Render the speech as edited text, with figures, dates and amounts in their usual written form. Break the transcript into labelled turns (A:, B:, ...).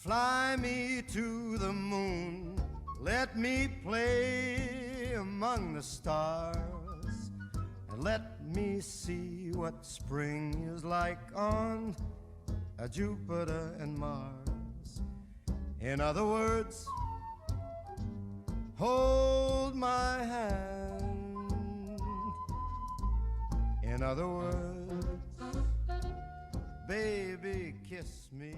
A: Fly me to the moon, let me play among the stars, and let me see what spring is like on Jupiter and Mars. In other words, hold my hand. In other words, baby, kiss me.